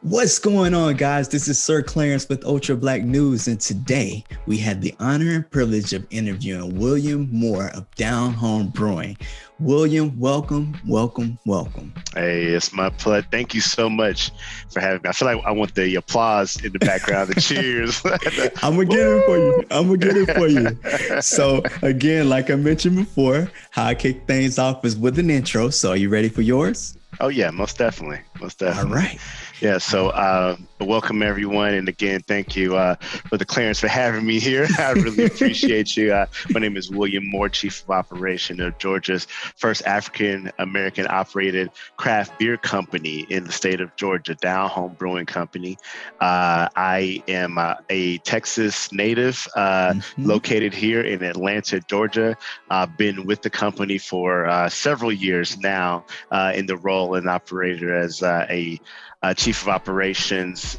What's going on, guys? This is Sir Clarence with Ultra Black News, and today we had the honor and privilege of interviewing William Moore of Down Home Brewing. William, welcome. Hey, it's my pleasure. Thank you so much for having me. I feel like I want the applause in the background, the cheers. I'm gonna get it for you. So again, like I mentioned before, how I kick things off is with an intro. So are you ready for yours? Oh yeah, most definitely. All right. Yeah, so welcome everyone, and again, thank you for the Clarence for having me here. I really appreciate you. My name is William Moore, Chief of Operation of Georgia's first African-American operated craft beer company in the state of Georgia, Down Home Brewing Company. I am a Texas native located here in Atlanta, Georgia. I've been with the company for several years now in the role and operator as a chief of operations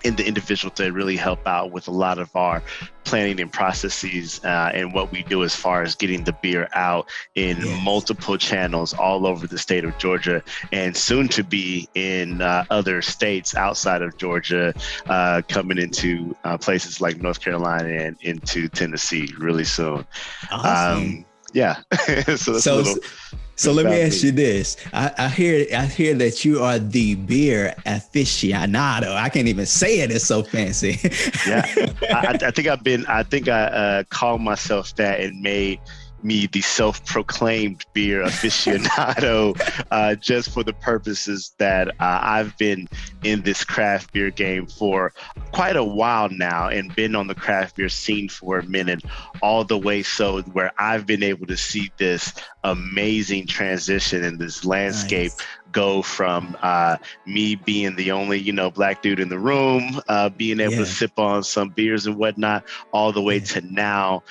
in the individual to really help out with a lot of our planning and processes and what we do as far as getting the beer out in multiple channels all over the state of Georgia and soon to be in other states outside of Georgia, coming into places like North Carolina and into Tennessee really soon. Awesome. Yeah. So let me ask you this. I hear that you are the beer aficionado. I can't even say it. It's so fancy. Yeah. I think I called myself that and made me the self-proclaimed beer aficionado just for the purposes that I've been in this craft beer game for quite a while now and been on the craft beer scene for a minute, all the way so where I've been able to see this amazing transition in this landscape go from me being the only, Black dude in the room, being able to sip on some beers and whatnot, all the way to now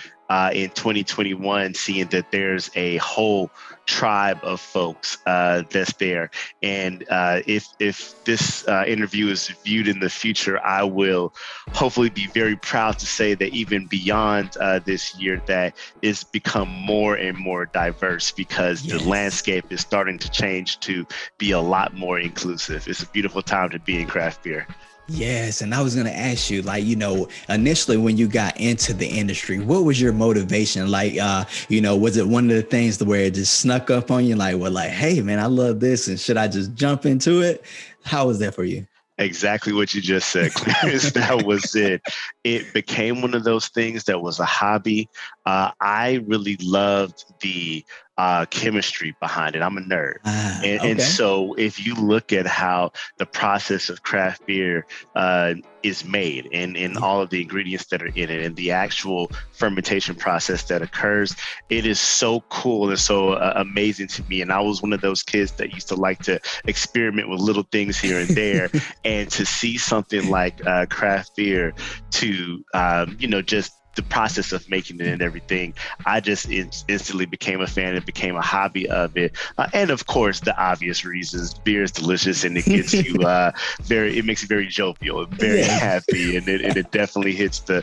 in 2021, seeing that there's a whole tribe of folks that's there. And if this interview is viewed in the future, I will hopefully be very proud to say that even beyond this year, that it's become more and more diverse because the landscape is starting to change to be a lot more inclusive. It's a beautiful time to be in craft beer. Yes. And I was going to ask you, initially when you got into the industry, what was your motivation? Was it one of the things where it just snuck up on you? Hey, man, I love this. And should I just jump into it? How was that for you? Exactly what you just said, Clarence. That was it. It became one of those things that was a hobby. I really loved the chemistry behind it. I'm a nerd. And so if you look at how the process of craft beer is made and all of the ingredients that are in it and the actual fermentation process that occurs, it is so cool and so amazing to me. And I was one of those kids that used to like to experiment with little things here and there. And to see something like craft beer to, just the process of making it and everything, I just instantly became a fan and became a hobby of it. And of course, the obvious reasons: beer is delicious and it gets you it makes you very jovial, very happy, and it definitely hits the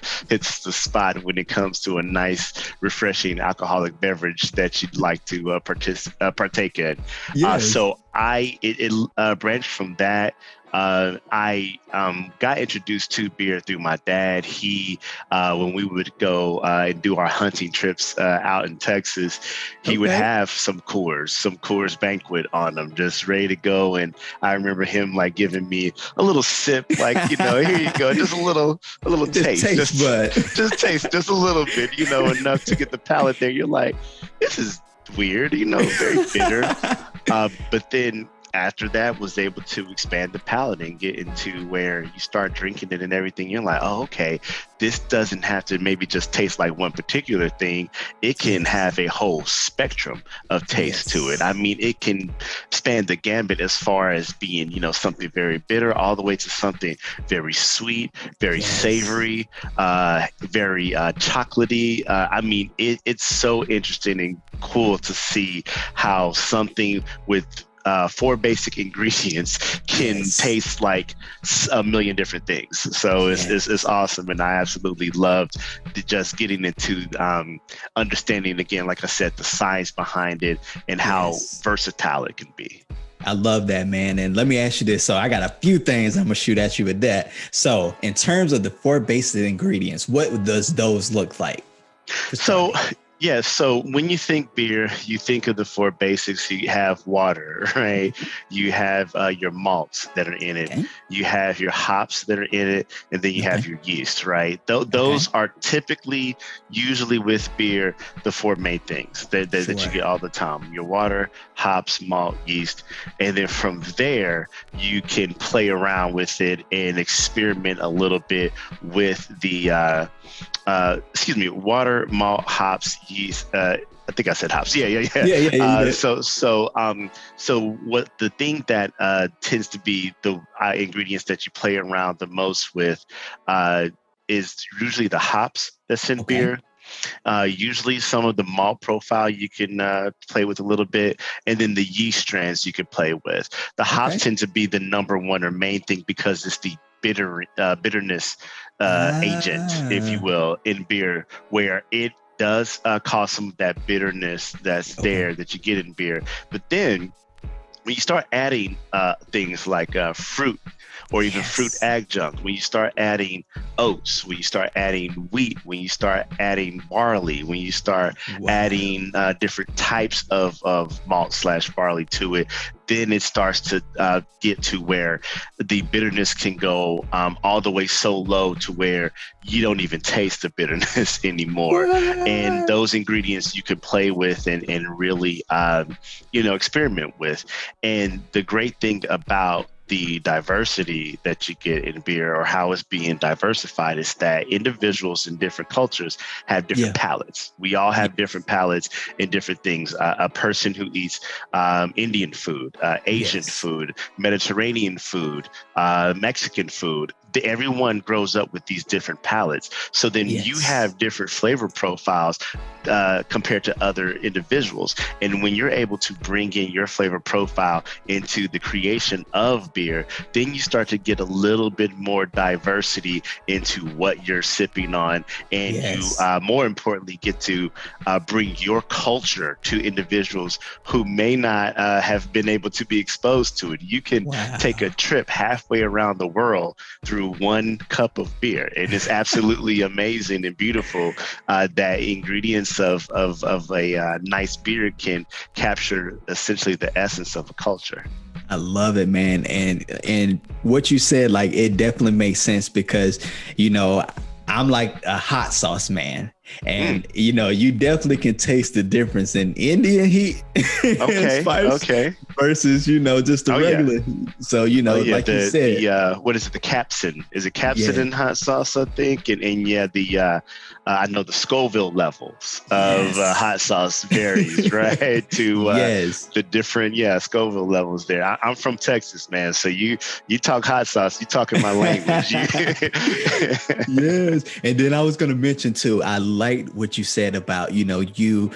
spot when it comes to a nice, refreshing alcoholic beverage that you'd like to partake in. So it branched from that. I got introduced to beer through my dad. He, when we would go and do our hunting trips out in Texas, he would have some Coors Banquet on them, just ready to go. And I remember him giving me a little sip, here you go, just a little taste, just taste, just a little bit, enough to get the palate there. You're like, this is weird, very bitter. But then after that, was able to expand the palate and get into where you start drinking it and everything. You're like, oh, okay, this doesn't have to maybe just taste like one particular thing. It can have a whole spectrum of taste to it. I mean, it can span the gambit as far as being, something very bitter all the way to something very sweet, very savory, very chocolatey. I mean, it's so interesting and cool to see how something with 4 basic ingredients can taste like a million different things. So it's awesome. And I absolutely loved just getting into understanding, again, like I said, the science behind it and how versatile it can be. I love that, man. And let me ask you this. So I got a few things I'm gonna shoot at you with that. So in terms of the four basic ingredients, what does those look like for So, starting? yeah, so when you think beer, you think of the four basics. You have water, right? You have your malts that are in it. Okay. You have your hops that are in it, and then you have Okay. your yeast, right? Those Okay. are typically, usually with beer, the four main things that you Sure. get all the time: your water, hops, malt, yeast, and then from there you can play around with it and experiment a little bit with the water, malt, hops, yeast. I think I said hops. Yeah, yeah, yeah. Yeah. Yeah. You did. So what the thing that tends to be the ingredients that you play around the most with is usually the hops that's in Okay. beer. Usually some of the malt profile you can play with a little bit, and then the yeast strands you can play with. The hops Okay. tend to be the number one or main thing because it's the bitterness agent, if you Ah. will, in beer, where it does cause some of that bitterness that's Okay. there that you get in beer. But then when you start adding things like fruit or even fruit Yes. adjunct, when you start adding oats, when you start adding wheat, when you start adding barley, when you start Wow. adding different types of malt slash barley to it, then it starts to get to where the bitterness can go all the way so low to where you don't even taste the bitterness anymore. And What? those ingredients you can play with and really, experiment with. And the great thing about the diversity that you get in beer, or how it's being diversified, is that individuals in different cultures have different Yeah. palates. We all Yeah. have different palates in different things. A person who eats Indian food, Asian Yes. food, Mediterranean food, Mexican food, everyone grows up with these different palates. So then you Yes. have different flavor profiles compared to other individuals. And when you're able to bring in your flavor profile into the creation of beer, then you start to get a little bit more diversity into what you're sipping on. And you, Yes. more importantly, get to bring your culture to individuals who may not have been able to be exposed to it. You can take a Wow. trip halfway around the world through one cup of beer. And it's absolutely amazing and beautiful that ingredients of a nice beer can capture essentially the essence of a culture. I love it, man. And what you said, like, it definitely makes sense because, you know, I'm like a hot sauce man. Mm, And you definitely can taste the difference in Indian heat and okay, spice okay. versus, just the Oh yeah. regular heat. So, Oh yeah, like you said, the what is it? The capsaicin. Is it capsaicin yeah, in hot sauce? I think, and yeah, the I know the Scoville levels of yes. hot sauce varies, right? To Yes. the different Scoville levels there. I'm from Texas, man, so you talk hot sauce, you talking my language. Yes. And then I was going to mention too, I liked what you said about, having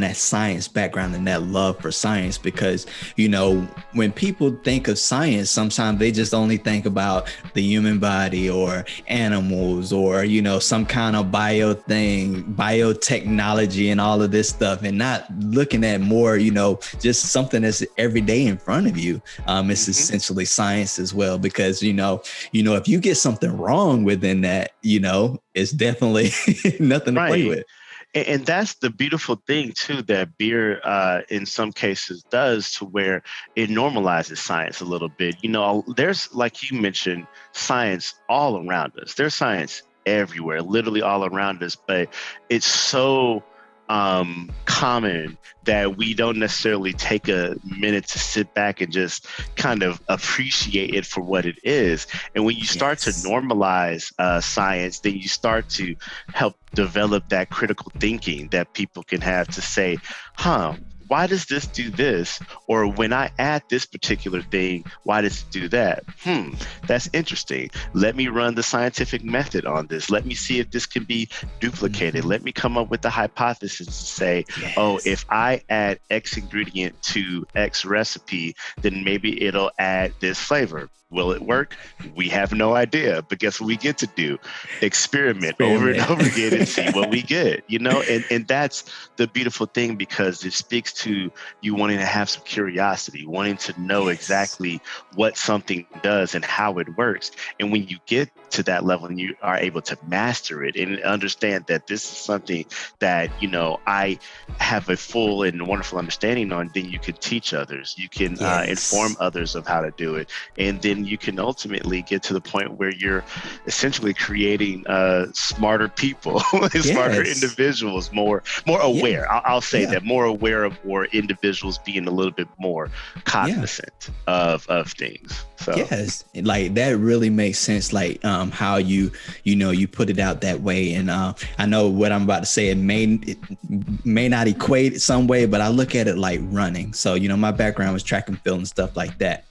that science background and that love for science, because, when people think of science, sometimes they just only think about the human body or animals or, some kind of biotechnology and all of this stuff, and not looking at more, just something that's every day in front of you. It's Mhm. essentially science as well, because, if you get something wrong within that, it's definitely nothing to play Right. with. And that's the beautiful thing too that beer in some cases does, to where it normalizes science a little bit. There's, like you mentioned, science all around us. There's science everywhere, literally all around us, but it's so common that we don't necessarily take a minute to sit back and just kind of appreciate it for what it is. And when you start to Yes. normalize science, then you start to help develop that critical thinking that people can have to say, why does this do this? Or when I add this particular thing, why does it do that? That's interesting. Let me run the scientific method on this. Let me see if this can be duplicated. Mhm. Let me come up with a hypothesis to say, oh, Yes. if I add X ingredient to X recipe, then maybe it'll add this flavor. Will it work? We have no idea. But guess what we get to do? Experiment over and Experiment. over again and see what we get, and that's the beautiful thing, because it speaks to you wanting to have some curiosity, wanting to know exactly what something does and how it works. And when you get to that level and you are able to master it and understand that this is something that, you know, I have a full and wonderful understanding on, then you can teach others. You can inform others of how to do it. And then you can ultimately get to the point where you're essentially creating smarter people, smarter individuals, more aware. I'll say that, more aware of, or individuals being a little bit more cognizant of things. So yes, like that really makes sense. Like how you put it out that way. And I know what I'm about to say, it may not equate some way, but I look at it like running. So, you know, my background was track and field and stuff like that.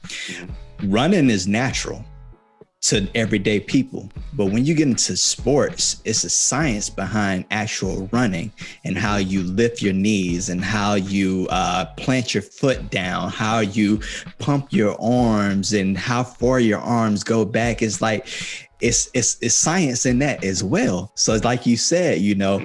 Running is natural to everyday people. But when you get into sports, it's a science behind actual running and how you lift your knees and how you plant your foot down, how you pump your arms and how far your arms go back. It's like, it's science in that as well. So it's like you said, you know,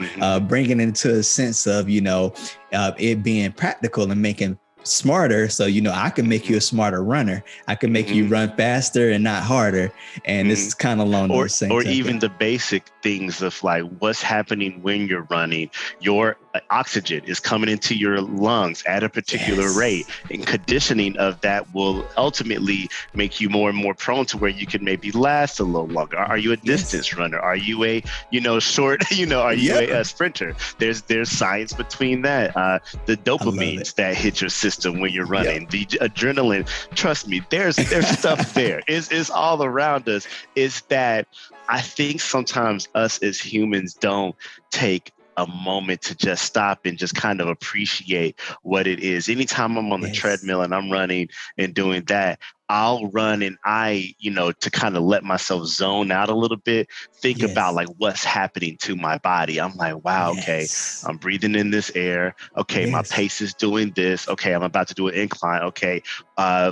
bringing it into a sense of, you know, it being practical and making smarter. So, you know, I can make you a smarter runner. I can make you run faster and not harder. And this is kind of along the same. Or even the basic things of like what's happening when you're running. Your oxygen is coming into your lungs at a particular rate, and conditioning of that will ultimately make you more and more prone to where you can maybe last a little longer. Are you a distance runner? Are you a, you know, short, you know, are you a sprinter? There's science between that. The dopamines that hit your system when you're running, the adrenaline, trust me, there's stuff there. It's all around us. Is that I think sometimes us as humans don't take a moment to just stop and just kind of appreciate what it is. Anytime I'm on the treadmill and I'm running and doing that, I'll run and to kind of let myself zone out a little bit, think about like what's happening to my body. I'm like, wow, okay, I'm breathing in this air. Okay, my pace is doing this. Okay, I'm about to do an incline. Okay,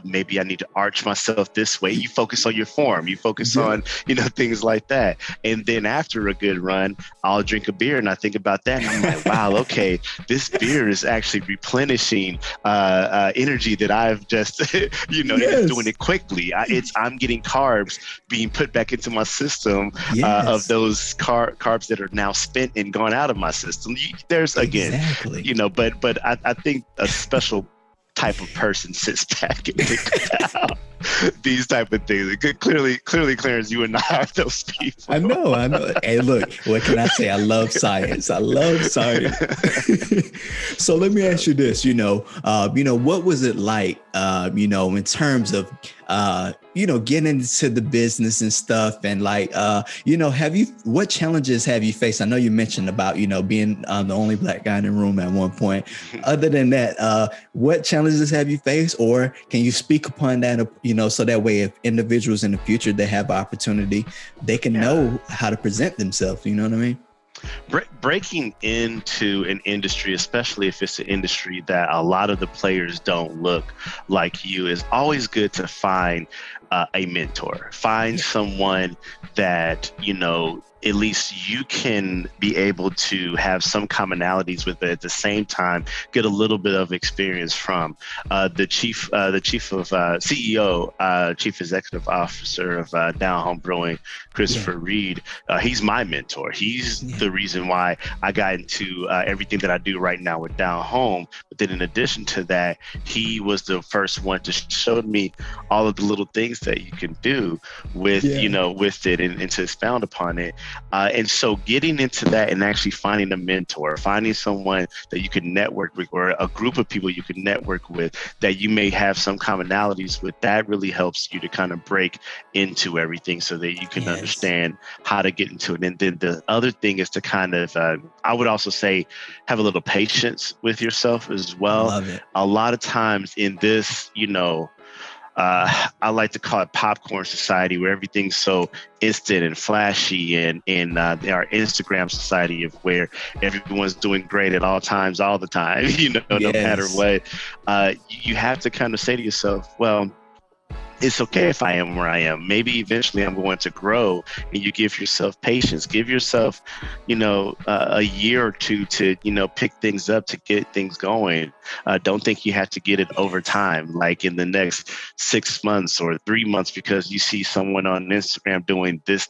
maybe I need to arch myself this way. You focus on your form. You focus on, you know, things like that. And then after a good run, I'll drink a beer and I think about that. And I'm like, wow, okay, this beer is actually replenishing energy that I've just, you know, it's doing it quickly. I'm getting carbs being put back into my system of those carbs that are now spent and gone out of my system. There's again, you know, but I think a special type of person sits back and thinks about these type of things. Clearly, Clarence, you and I are those people. I know. Hey, look, what can I say? I love science. So let me ask you this, you know, what was it like, you know, in terms of, you know, getting into the business and stuff and like, you know, what challenges have you faced? I know you mentioned about, you know, being the only Black guy in the room at one point. Other than that, what challenges have you faced, or can you speak upon that, you know, so that way if individuals in the future, they have opportunity, they can know how to present themselves. You know what I mean? Breaking into an industry, especially if it's an industry that a lot of the players don't look like you, is always good to find a mentor, find someone that, you know, at least you can be able to have some commonalities with, but at the same time, get a little bit of experience from. The chief of CEO, chief executive officer of Down Home Brewing, Christopher Reed, he's my mentor. He's the reason why I got into everything that I do right now with Down Home. But then in addition to that, he was the first one to show me all of the little things that you can do with, you know, with it and to expound upon it. And so getting into that and actually finding a mentor, finding someone that you can network with, or a group of people you can network with that you may have some commonalities with, that really helps you to kind of break into everything so that you can understand how to get into it. And then the other thing is to kind of, I would also say, have a little patience with yourself as well. Love it. A lot of times in this, you know, I like to call it popcorn society, where everything's so instant and flashy, and in our Instagram society of where everyone's doing great at all times, all the time, you know, no matter what. You have to kind of say to yourself, well, it's okay if I am where I am. Maybe eventually I'm going to grow, and you give yourself patience, give yourself, a year or two to, pick things up, to get things going. Don't think you have to get it over time, like in the next 6 months or 3 months, because you see someone on Instagram doing this,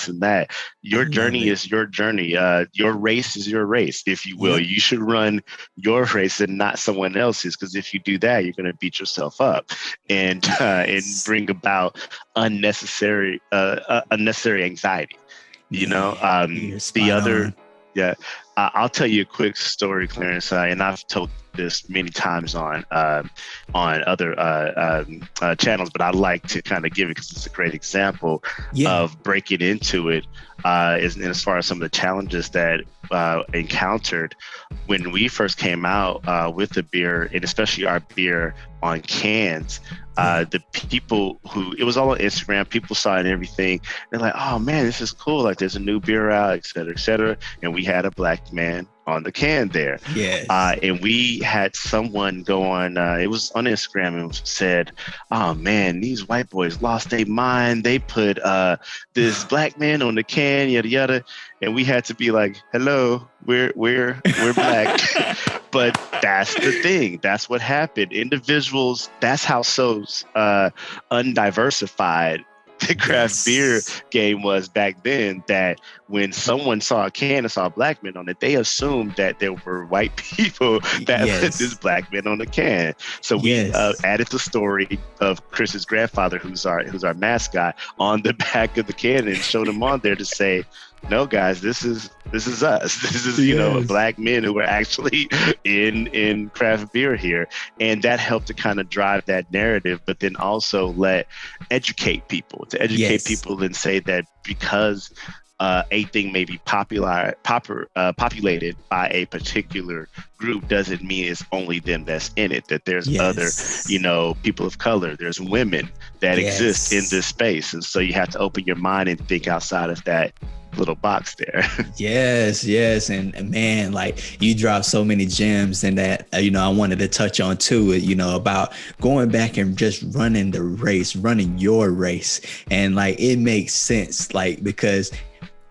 and that. I Your love journey it. is your journey. Your race is your race, if you will. Yep. You should run your race and not someone else's, because if you do that, you're going to beat yourself up and Yes. bring about unnecessary anxiety. Man, you're The spot other, on. yeah, I'll tell you a quick story, Clarence, and I've told this many times on other channels, but I like to kind of give it because it's a great example Yeah. of breaking into it. As far as some of the challenges that encountered when we first came out with the beer, and especially our beer on cans. Yeah. The people who, it was all on Instagram, people saw it and everything. They're like, oh man, this is cool. Like there's a new beer out, et cetera, et cetera. And we had a black man on the can there. Yes. And we had someone go on, it was on Instagram, and said, oh man, these white boys lost their mind. They put this black man on the can, yada, yada. And we had to be like, hello, we're black. But that's the thing. That's what happened. Individuals, that's how so undiversified the craft beer Yes. game was back then, that when someone saw a can and saw a black man on it, they assumed that there were white people that put this Yes. black man on the can. So we Yes. added the story of Chris's grandfather, who's our mascot, on the back of the can, and showed him on there to say, no guys, this is us. This is, Yes. black men who are actually in craft beer here. And that helped to kind of drive that narrative, but then also educate people Yes. and say that because a thing may be populated by a particular group doesn't mean it's only them that's in it, that there's other, Yes. people of color, there's women that exist in Yes. this space. And so you have to open your mind and think outside of that little box there. Yes, yes, and man, like you dropped so many gems in that. I wanted to touch on too. About going back and just running the race, running your race, and like it makes sense, like because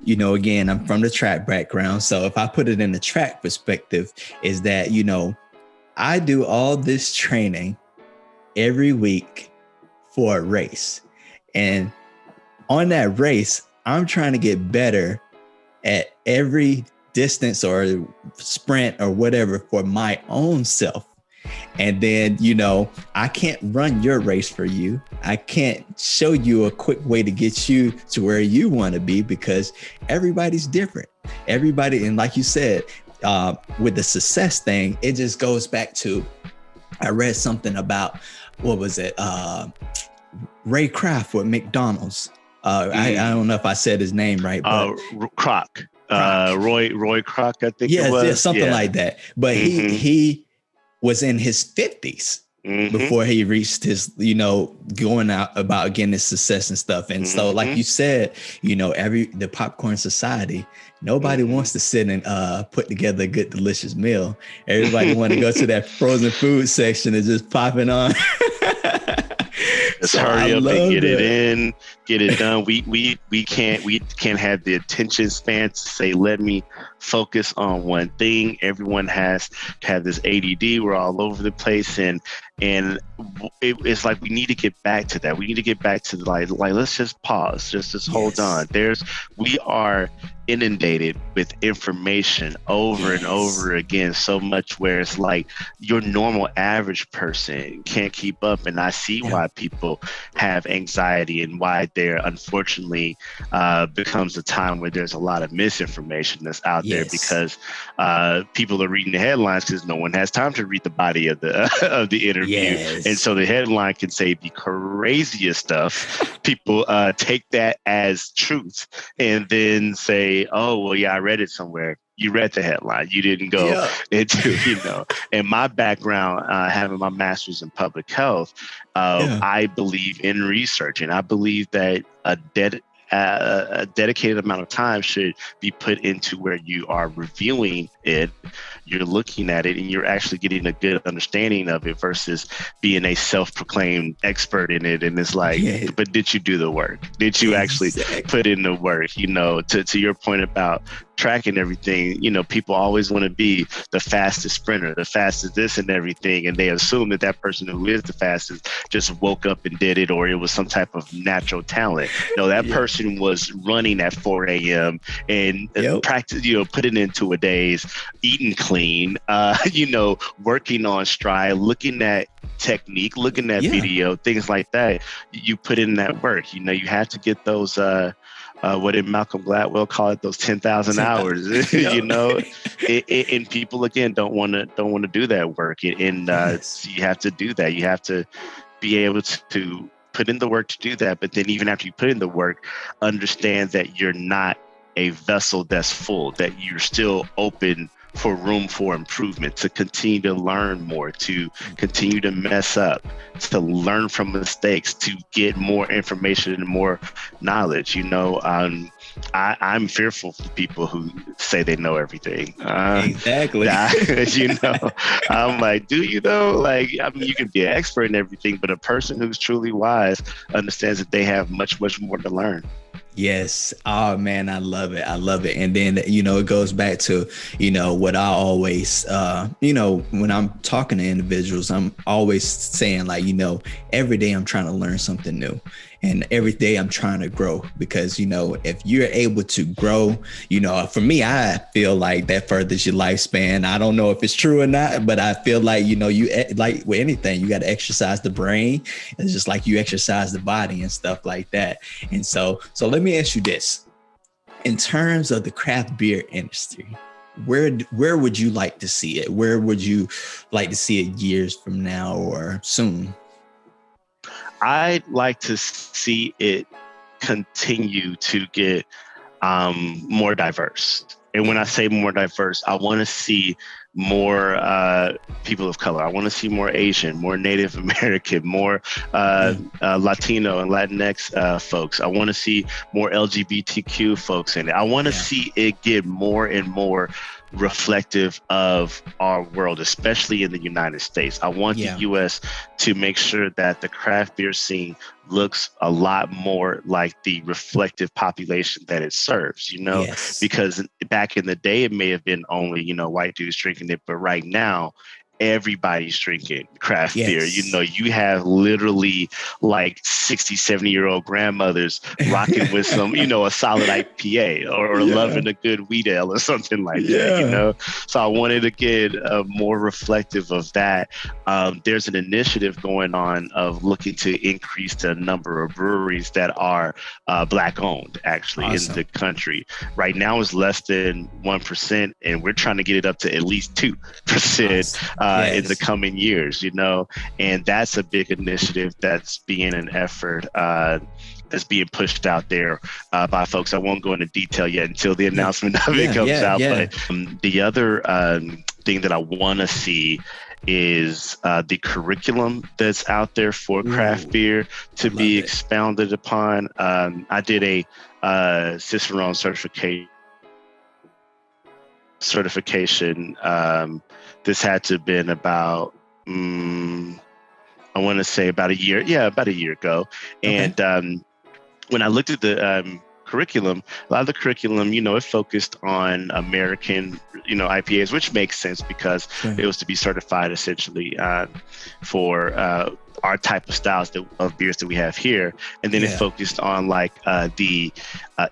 again, I'm from the track background, so if I put it in the track perspective, is that I do all this training every week for a race, and on that race, I'm trying to get better at every distance or sprint or whatever for my own self. And then, I can't run your race for you. I can't show you a quick way to get you to where you want to be, because everybody's different. Everybody, and like you said, with the success thing, it just goes back to, I read something about, what was it? Ray Kraft with McDonald's. I don't know if I said his name right, but Kroc. Croc. Roy Kroc, I think it Yes, yeah, was. something Yeah. like that. But Mm-hmm. he was in his 50s Mm-hmm. before he reached his, going out about getting his success and stuff. And so, like Mm-hmm. you said, the popcorn society, nobody Mm-hmm. wants to sit and put together a good, delicious meal. Everybody want to go to that frozen food section and just pop it on. Just So I hurry up and love get it that. in, get it done. We can't have the attention span to say, let me focus on one thing. Everyone has to have this ADD. We're all over the place, and it's like we need to get back to that. We need to get back to like let's just pause, just hold on. Yes. We are inundated with information over and Yes. over again, so much where it's like your normal average person can't keep up. And I see Yeah. why people have anxiety, and why there unfortunately becomes a time where there's a lot of misinformation that's out there, Yes. because people are reading the headlines because no one has time to read the body of the of the interview. And Yes. so the headline can say the craziest stuff. People take that as truth, and then say, oh, well, yeah, I read it somewhere. You read the headline. You didn't go Yeah. into, and my background, having my master's in public health, Yeah. I believe in research, and I believe that a dedicated amount of time should be put into where you are reviewing it, you're looking at it, and you're actually getting a good understanding of it versus being a self-proclaimed expert in it. And it's like, but did you do the work? Did you actually put in the work? You know, to your point about tracking everything, you know, people always want to be the fastest sprinter, the fastest this and everything. And they assume that that person who is the fastest just woke up and did it, or it was some type of natural talent. No, that person was running at 4 a.m. and practice, you know, putting into a day's eating clean, you know, working on stride, looking at technique, looking at video, things like that. You put in that work. You know, you have to get those what did Malcolm Gladwell call it? Those 10,000 hours, you know, and people again don't want to do that work. And so you have to do that. You have to be able to put in the work to do that. But then even after you put in the work, understand that you're not a vessel that's full, that you're still open for room for improvement, to continue to learn more, to continue to mess up, to learn from mistakes, to get more information and more knowledge. You know, I'm fearful for people who say they know everything. Exactly. You know, I'm like, do you know? Like, I mean, you can be an expert in everything, but a person who's truly wise understands that they have much, much more to learn. Yes. Oh man, I love it. I love it. And then, you know, it goes back to, you know, what I always, you know, when I'm talking to individuals, I'm always saying like, you know, every day I'm trying to learn something new. And every day I'm trying to grow, because, you know, if you're able to grow, you know, for me, I feel like that furthers your lifespan. I don't know if it's true or not, but I feel like, you know, you like with anything, you got to exercise the brain. It's just like you exercise the body and stuff like that. And so let me ask you this. In terms of the craft beer industry, where would you like to see it? Where would you like to see it years from now or soon? I'd like to see it continue to get more diverse. And when I say more diverse, I want to see more people of color. I want to see more Asian, more Native American, more Latino and Latinx folks. I want to see more LGBTQ folks in it. I want to see it get more and more reflective of our world, especially in the United States. I want the U.S. to make sure that the craft beer scene looks a lot more like the reflective population that it serves, you know, because back in the day, it may have been only, you know, white dudes drinking it, but right now, everybody's drinking craft beer. You know, you have literally like 60, 70-year-old grandmothers rocking with some, you know, a solid IPA or loving a good wheat ale or something like that, you know? So I wanted to get more reflective of that. There's an initiative going on of looking to increase the number of breweries that are Black owned actually in the country. Right now is less than 1%, and we're trying to get it up to at least 2%. In the coming years, you know, and that's a big initiative that's being an effort that's being pushed out there by folks. I won't go into detail yet until the announcement of it comes out. But the other thing that I want to see is the curriculum that's out there for craft beer to be expounded upon. I did a Cicerone certification. This had to have been about, I want to say about a year ago. And when I looked at the curriculum, a lot of the curriculum, you know, it focused on American, you know, IPAs, which makes sense because it was to be certified essentially for our type of styles of beers that we have here. And then it focused on like the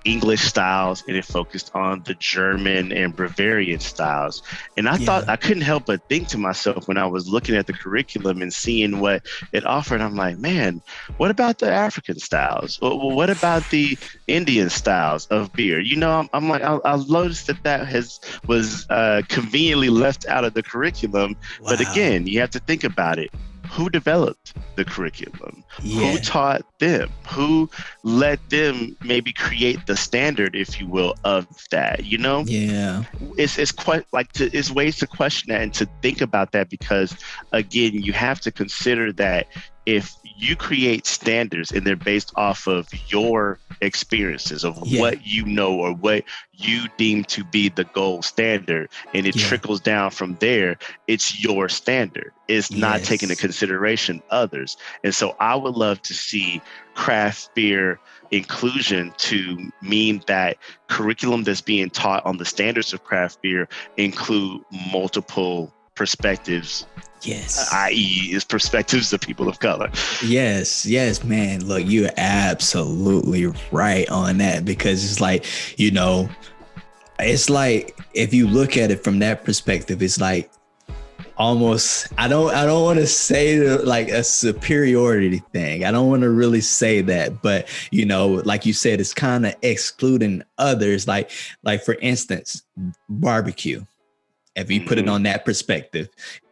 English styles, and it focused on the German and Bavarian styles. And I thought, I couldn't help but think to myself when I was looking at the curriculum and seeing what it offered, I'm like, man, what about the African styles? What about the Indian styles of beer? You know, I'm like, I noticed that was conveniently left out of the curriculum. But again, you have to think about it. Who developed the curriculum? Who taught them? Who let them maybe create the standard, if you will, of that? You know, it's quite like it's ways to question that and to think about that, because again, you have to consider that if you create standards, and they're based off of your experiences of what you know or what you deem to be the gold standard, and it trickles down from there. It's your standard. It's not taking into consideration others. And so I would love to see craft beer inclusion to mean that curriculum that's being taught on the standards of craft beer include multiple perspectives, i.e. is perspectives of people of color. Yes, man. Look, you're absolutely right on that, because it's like, you know, it's like, if you look at it from that perspective, it's like almost, I don't want to say like a superiority thing. I don't want to really say that, but you know, like you said, it's kind of excluding others. Like for instance, barbecue. If you put it on that perspective,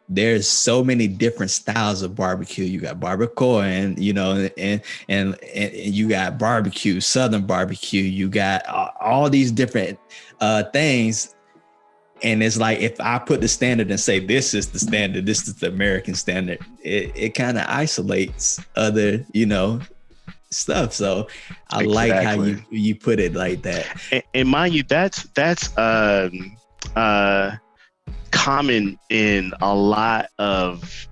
there's so many different styles of barbecue. You got barbacoa, and you know, and you got barbecue, Southern barbecue. You got all these different things. And it's like, if I put the standard and say, this is the standard, this is the American standard, it kind of isolates other, you know, stuff. So I like how you put it like that. And mind you, that's common in a lot of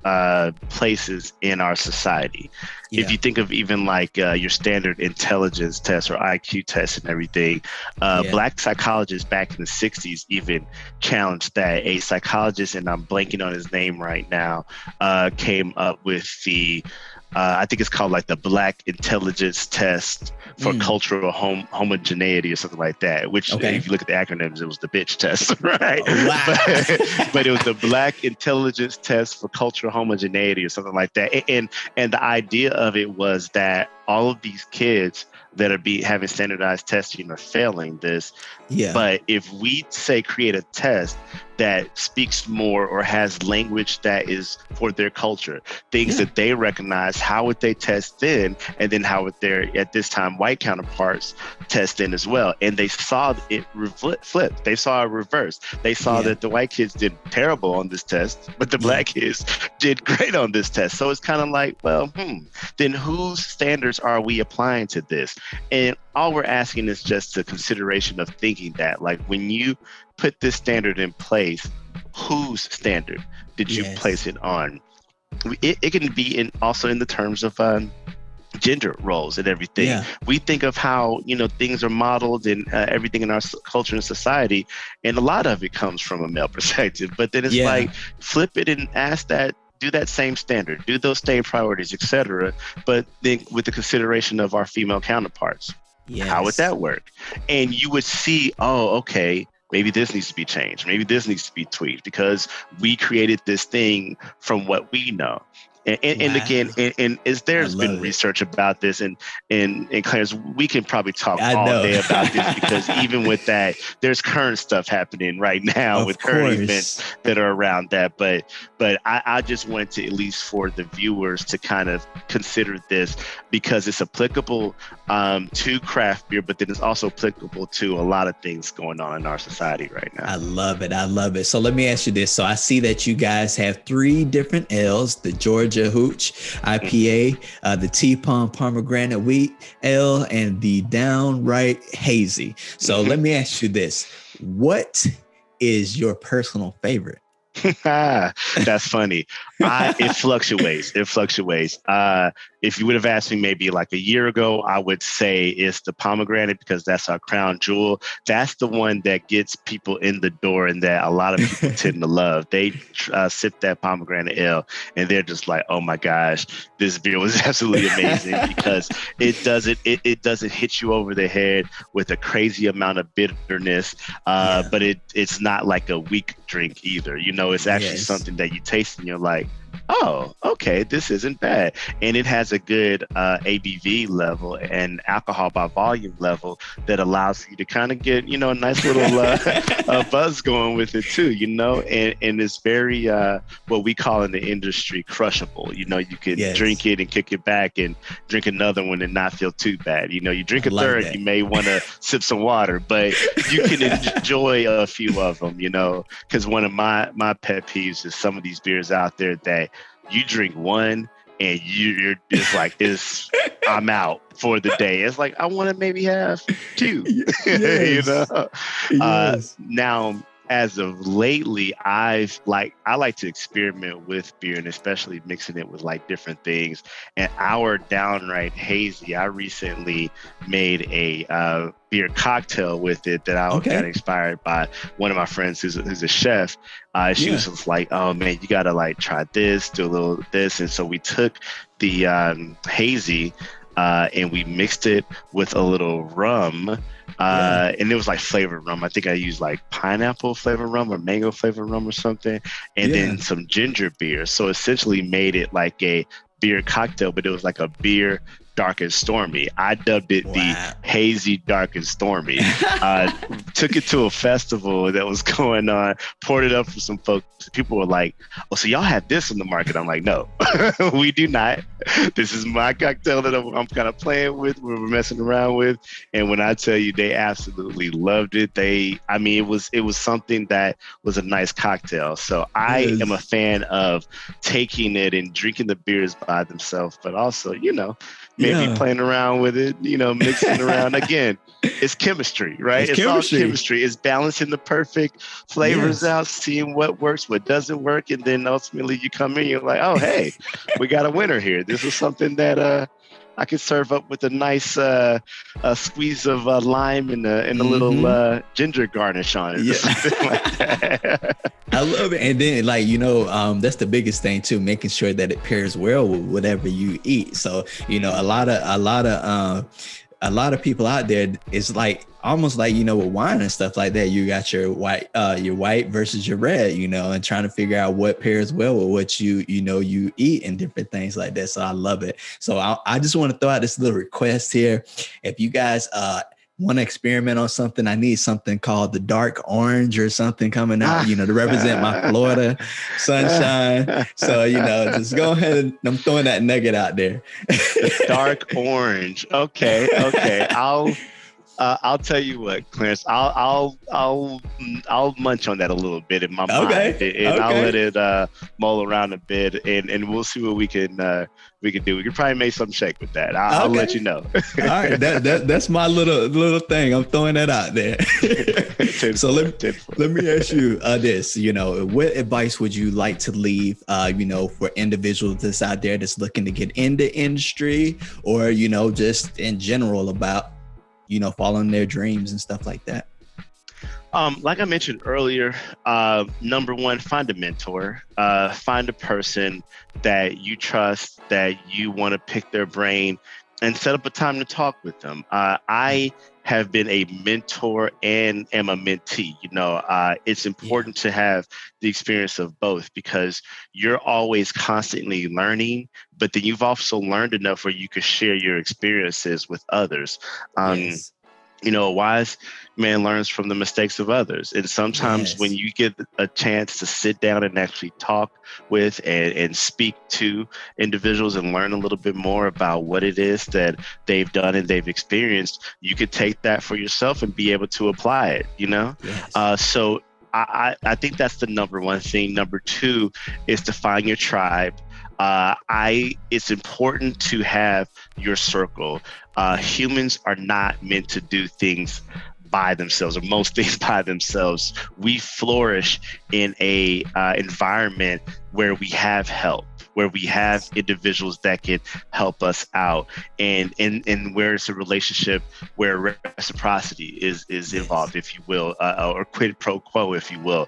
places in our society. If you think of even like your standard intelligence test or IQ test and everything, Black psychologists back in the 60s even challenged that. A psychologist, and I'm blanking on his name right now, came up with the I think it's called like the Black Intelligence Test for Cultural Homogeneity or something like that, which if you look at the acronyms, it was the bitch test, right? Oh, wow. but it was the Black Intelligence Test for Cultural Homogeneity or something like that. And the idea of it was that all of these kids that are having standardized testing are failing this. But if we say create a test that speaks more or has language that is for their culture, things that they recognize, how would they test then? And then how would their, at this time, white counterparts test then as well? And they saw it flip. They saw a reverse. They saw that the white kids did terrible on this test, but the Black kids did great on this test. So it's kind of like, well, then whose standards are we applying to this? And all we're asking is just a consideration of thinking that, like, when you put this standard in place, whose standard did you place it on? It can be also in the terms of gender roles and everything. We think of how, you know, things are modeled and everything in our culture and society, and a lot of it comes from a male perspective. But then it's like, flip it and ask that. Do that same standard, do those same priorities, etc. But then with the consideration of our female counterparts, how would that work? And you would see, oh, okay, maybe this needs to be changed. Maybe this needs to be tweaked because we created this thing from what we know. And again, there's been research about this, and Clarence, we can probably talk all day about this because even with that, there's current stuff happening right now with current events that are around that. But I just wanted to, at least for the viewers, to kind of consider this because it's applicable to craft beer, but then it's also applicable to a lot of things going on in our society right now. I love it. So let me ask you this. So I see that you guys have 3 different Ls: the Georgia Hooch IPA, the Teapot Pomegranate Wheat Ale, and the Downright Hazy. So let me ask you this. What is your personal favorite? That's funny. It fluctuates. If you would have asked me maybe like a year ago, I would say it's the pomegranate because that's our crown jewel. That's the one that gets people in the door and that a lot of people tend to love. They sip that pomegranate ale and they're just like, oh my gosh, this beer was absolutely amazing because it doesn't hit you over the head with a crazy amount of bitterness, but it's not like a weak drink either. You know, it's actually something that you taste and you're like, oh, okay, this isn't bad. And it has a good ABV level and alcohol by volume level that allows you to kind of get, you know, a nice little buzz going with it too, you know, and it's very, what we call in the industry, crushable. You know, you can drink it and kick it back and drink another one and not feel too bad. You know, you drink a third, you may want to sip some water, but you can enjoy a few of them, you know, because one of my pet peeves is some of these beers out there that you drink one and you're just like this. I'm out for the day. It's like I want to maybe have 2. Yes. Yes. Now, as of lately, I like to experiment with beer, and especially mixing it with like different things. And our downright hazy, I recently made a beer cocktail with it that I got inspired by one of my friends who's a chef. She was just like, "Oh man, you gotta like try this, do a little this," and so we took the hazy. And we mixed it with a little rum. And it was like flavored rum. I think I used like pineapple flavored rum or mango flavored rum or something. And then some ginger beer. So essentially made it like a beer cocktail, but it was like a beer dark and stormy. I dubbed it the hazy dark and stormy. Took it to a festival that was going on, poured it up for some folks. People were like, "Oh, so y'all have this on the market?" I'm like, "No, we do not. This is my cocktail that I'm kind of playing with, we're messing around with." And when I tell you, they absolutely loved it. It was something that was a nice cocktail. So I am a fan of taking it and drinking the beers by themselves, but also, maybe playing around with it, mixing around. Again, it's chemistry, right? It's all chemistry. It's balancing the perfect flavors out, seeing what works, what doesn't work. And then ultimately you come in, you're like, "Oh, hey, we got a winner here. This is something that I could serve up with a nice squeeze of lime and a little ginger garnish on it." Something like that. I love it. And then that's the biggest thing too, making sure that it pairs well with whatever you eat. So, a lot of people out there, it's like almost like, with wine and stuff like that, you got your white versus your red, and trying to figure out what pairs well with what you eat and different things like that. So I love it. So I just want to throw out this little request here. If you guys want to experiment on something, I need something called the dark orange or something coming out, to represent my Florida sunshine. So, just go ahead and I'm throwing that nugget out there. The dark orange. Okay. I'll tell you what, Clarence. I'll munch on that a little bit in my mind, and I'll let it mull around a bit, and we'll see what we can do. We could probably make some shake with that. I'll let you know. All right, that's my little thing. I'm throwing that out there. So let me ask you this. What advice would you like to leave? For individuals that's out there that's looking to get into industry, or just in general about following their dreams and stuff like that? Like I mentioned earlier, number one, find a mentor, find a person that you trust, that you want to pick their brain, and set up a time to talk with them. I have been a mentor and am a mentee. It's important to have the experience of both, because you're always constantly learning, but then you've also learned enough where you can share your experiences with others. A wise man learns from the mistakes of others. And sometimes when you get a chance to sit down and actually talk with and speak to individuals and learn a little bit more about what it is that they've done and they've experienced, you could take that for yourself and be able to apply it, So I think that's the number one thing. Number two is to find your tribe. It's important to have your circle. Humans are not meant to do things by themselves, or most things by themselves. We flourish in a environment where we have help, where we have individuals that can help us out, and where it's a relationship where reciprocity is involved, if you will, or quid pro quo, if you will,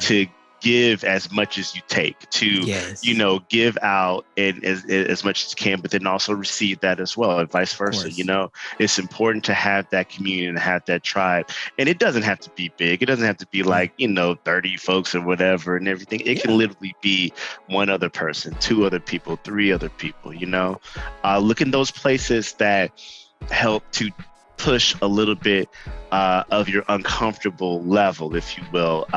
to give as much as you take, to give out and as much as you can, but then also receive that as well, and vice versa. It's important to have that community and have that tribe, and it doesn't have to be big. It doesn't have to be like 30 folks or whatever and everything. It can literally be one other person, two other people, three other people. Look in those places that help to push a little bit of your uncomfortable level, if you will.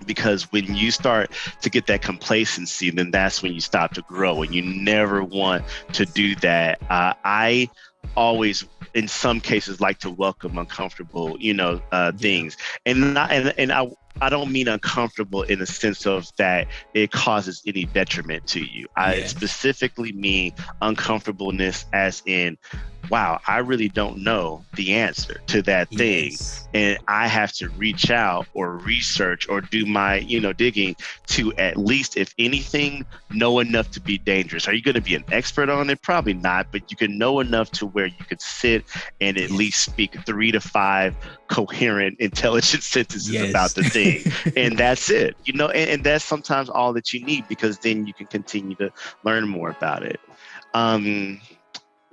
Because when you start to get that complacency, then that's when you stop to grow, and you never want to do that. I always in some cases like to welcome uncomfortable, Yeah. things, and not, and I don't mean uncomfortable in the sense of that it causes any detriment to you. I Yes. specifically mean uncomfortableness as in, wow, I really don't know the answer to that thing. Yes. And I have to reach out or research or do my, digging to at least, if anything, know enough to be dangerous. Are you going to be an expert on it? Probably not, but you can know enough to where you could sit and at Yes. least speak 3 to 5 coherent, intelligent sentences about Yes. the thing. And that's it, and that's sometimes all that you need, because then you can continue to learn more about it. Um,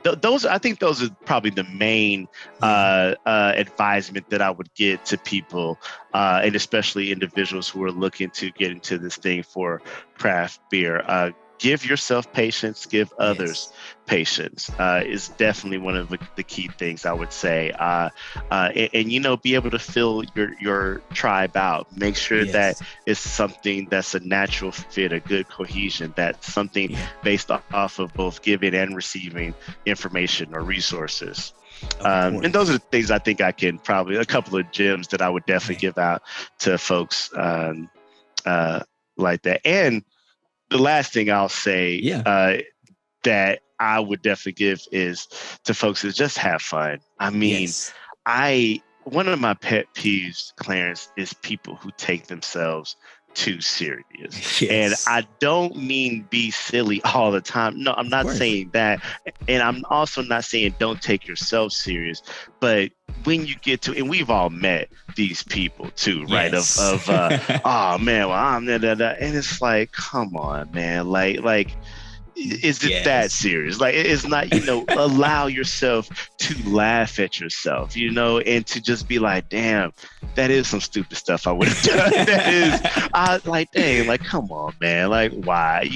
I think those are probably the main Yeah. advisement that I would give to people, and especially individuals who are looking to get into this thing for craft beer. Give yourself patience, give others Yes. patience, is definitely one of the key things I would say. And be able to fill your tribe out. Make sure that Yes. it's something that's a natural fit, a good cohesion, that's something Yeah. based off of both giving and receiving information or resources. Of And those are course. the things I think I can probably, a couple of gems that I would definitely Man. give out to folks, uh, like that. And the last thing I'll say, Yeah. that I would definitely give is to folks is just have fun. I mean, Yes. one of my pet peeves, Clarence, is people who take themselves too serious. And Yes. I don't mean be silly all the time. No, I'm Of not course. saying that. And I'm also not saying don't take yourself serious. But when you get to, and we've all met these people too, right? Yes. Oh man, well, I'm da, da, da. And it's like, come on, man. Like, is it that Yes. serious? Like, it's not, allow yourself to laugh at yourself, and to just be like, damn, that is some stupid stuff I would have done. That is, I like, dang, like, come on, man. Like, why?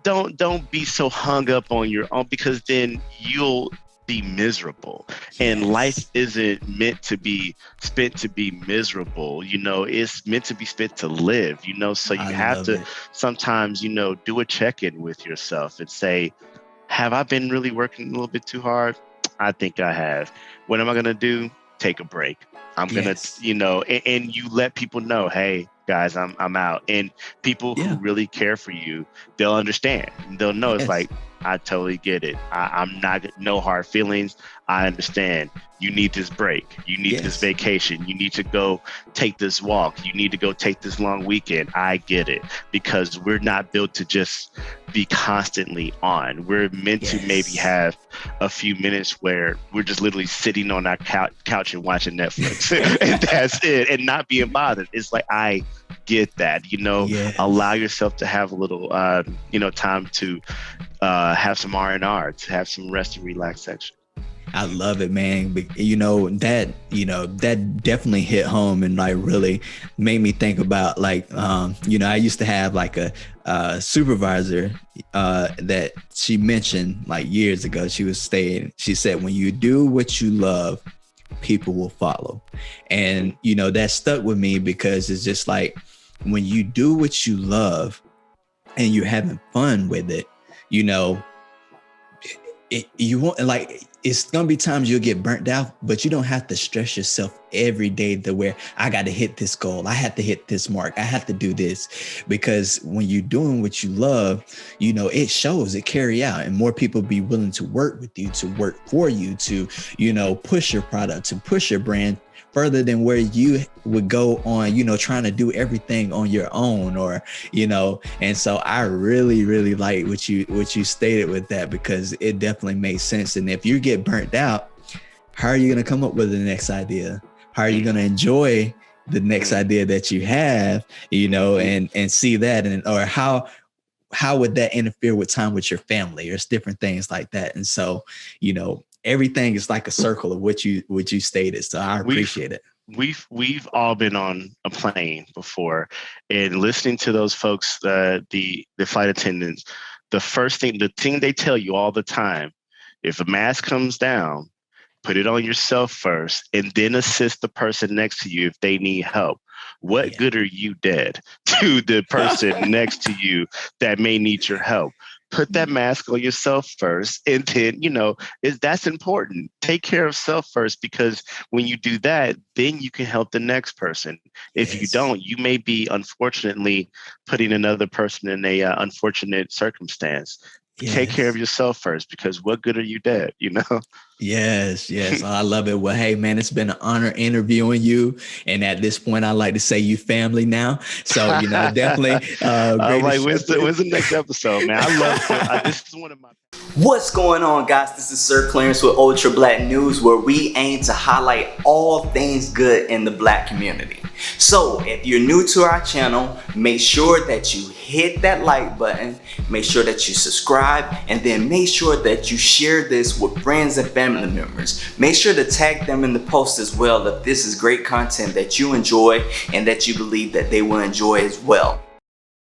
Don't be so hung up on your own, because then you'll be miserable. And life Yes. isn't meant to be spent to be miserable. It's meant to be spent to live, so I you have love to it. sometimes, do a check-in with yourself and say, have I been really working a little bit too hard? I think I have. What am I going to do? Take a break. I'm going to, Yes. and you let people know, hey, guys, I'm out. And people who Yeah. really care for you, they'll understand. They'll know it's Yes. like, I totally get it. I'm not, no hard feelings. I understand. You need this break. You need this Yes. vacation. You need to go take this walk. You need to go take this long weekend. I get it, because we're not built to just be constantly on. We're meant to maybe Yes. have a few minutes where we're just literally sitting on our couch and watching Netflix and that's it, and not being bothered. It's like, I get that, allow Yes. yourself to have a little, time to have some R&R, to have some rest and relaxation. I love it, man. That definitely hit home and like really made me think about like, I used to have like a supervisor that she mentioned like years ago. She said, when you do what you love, people will follow. And, that stuck with me because it's just like when you do what you love and you're having fun with it, you won't like, it's gonna be times you'll get burnt out, but you don't have to stress yourself every day to where I got to hit this goal, I have to hit this mark, I have to do this. Because when you're doing what you love, it shows, it carry out, and more people be willing to work with you, to work for you, to push your product, to push your brand further than where you would go on, trying to do everything on your own, or, and so I really, really like what you stated with that, because it definitely makes sense. And if you get burnt out, how are you going to come up with the next idea? How are you going to enjoy the next idea that you have, and see that, and, or how would that interfere with time with your family, or different things like that? And so, everything is like a circle of what you stated. So I We've appreciate it. we've all been on a plane before, and listening to those folks, the flight attendants, the thing they tell you all the time, if a mask comes down, put it on yourself first, and then assist the person next to you if they need help. What Yeah. good are you dead to the person next to you that may need your help? Put that mask on yourself first. And then, that's important. Take care of self first, because when you do that, then you can help the next person. If you Yes. don't, you may be unfortunately putting another person in a unfortunate circumstance. Take care of Yes. yourself first, because what good are you dead? Yes, yes. I love it. Well, hey, man, it's been an honor interviewing you. And at this point, I like to say you family now. So, definitely I'm great to like, share when's this. the next episode, man? I love to. This is one of my. What's going on, guys? This is Sir Clarence with Ultra Black News, where we aim to highlight all things good in the Black community. So if you're new to our channel, make sure that you hit that like button, make sure that you subscribe, and then make sure that you share this with friends and family members. Make sure to tag them in the post as well if this is great content that you enjoy and that you believe that they will enjoy as well.